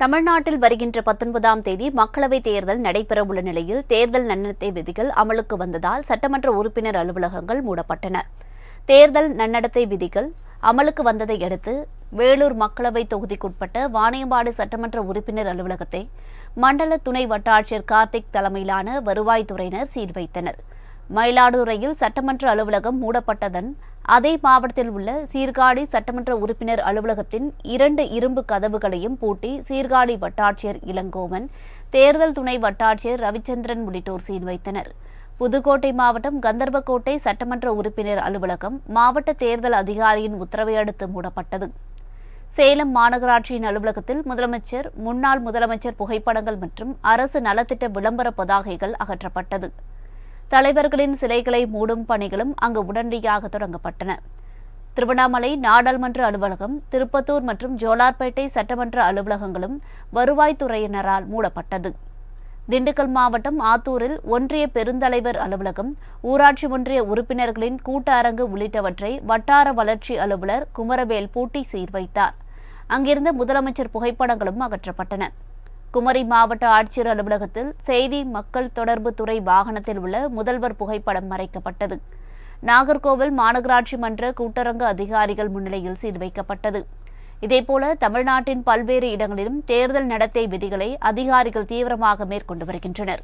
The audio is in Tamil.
தமிழ்நாட்டில் வருகின்ற 19ஆம் தேதி மக்களவைத் தேர்தல் நடைபெறவுள்ள நிலையில் தேர்தல் நன்னடத்தை விதிகள் அமலுக்கு வந்ததால் சட்டமன்ற உறுப்பினர் அலுவலகங்கள் மூடப்பட்டன. தேர்தல் நன்னடத்தை விதிகள் அமலுக்கு வந்ததை அடுத்து வேலூர் மக்களவைத் தொகுதிக்குட்பட்ட வாணியம்பாடி சட்டமன்ற உறுப்பினர் அலுவலகத்தை மண்டல துணை வட்டாட்சியர் கார்த்திக் தலைமையிலான வருவாய்த்துறையினர் சீல் வைத்தனர். மயிலாடுதுறையில் சட்டமன்ற அலுவலகம் மூடப்பட்டதன் அதே மாவட்டத்தில் உள்ள சீர்காழி சட்டமன்ற உறுப்பினர் அலுவலகத்தின் 2 இரும்பு கதவுகளையும் பூட்டி சீர்காழி வட்டாட்சியர் இளங்கோவன், தேர்தல் துணை வட்டாட்சியர் ரவிச்சந்திரன் உள்ளிட்டோர் சீல் வைத்தனர். புதுக்கோட்டை மாவட்டம் கந்தர்வக்கோட்டை சட்டமன்ற உறுப்பினர் அலுவலகம் மாவட்ட தேர்தல் அதிகாரியின் உத்தரவை அடுத்து மூடப்பட்டது. சேலம் மாநகராட்சியின் அலுவலகத்தில் முதலமைச்சர், முன்னாள் முதலமைச்சர் புகைப்படங்கள் மற்றும் அரசு நலத்திட்ட விளம்பர பதாகைகள் அகற்றப்பட்டது. தலைவர்களின் சிலைகளை மூடும் பணிகளும் அங்கு உடனடியாக தொடங்கப்பட்டன. திருவண்ணாமலை நாடாளுமன்ற அலுவலகம், திருப்பத்தூர் மற்றும் ஜோலார்பேட்டை சட்டமன்ற அலுவலகங்களும் வருவாய்த்துறையினரால் மூடப்பட்டது. திண்டுக்கல் மாவட்டம் ஆத்தூரில் ஒன்றிய பெருந்தலைவர் அலுவலகம், ஊராட்சி ஒன்றிய உறுப்பினர்களின் கூட்ட அரங்கு உள்ளிட்டவற்றை வட்டார வளர்ச்சி அலுவலர் குமரவேல் பூட்டி சீர் வைத்தார். அங்கிருந்த முதலமைச்சர் புகைப்படங்களும் அகற்றப்பட்டன. குமரி மாவட்ட ஆட்சியர் அலுவலகத்தில் செய்தி மக்கள் தொடர்பு துறை வாகனத்தில் உள்ள முதல்வர் புகைப்படம் மறைக்கப்பட்டது. நாகர்கோவில் மாநகராட்சி மன்ற கூட்டரங்கு அதிகாரிகள் முன்னிலையில் சீல் வைக்கப்பட்டது. இதேபோல தமிழ்நாட்டின் பல்வேறு இடங்களிலும் தேர்தல் நடத்தை விதிகளை அதிகாரிகள் தீவிரமாக மேற்கொண்டு வருகின்றனர்.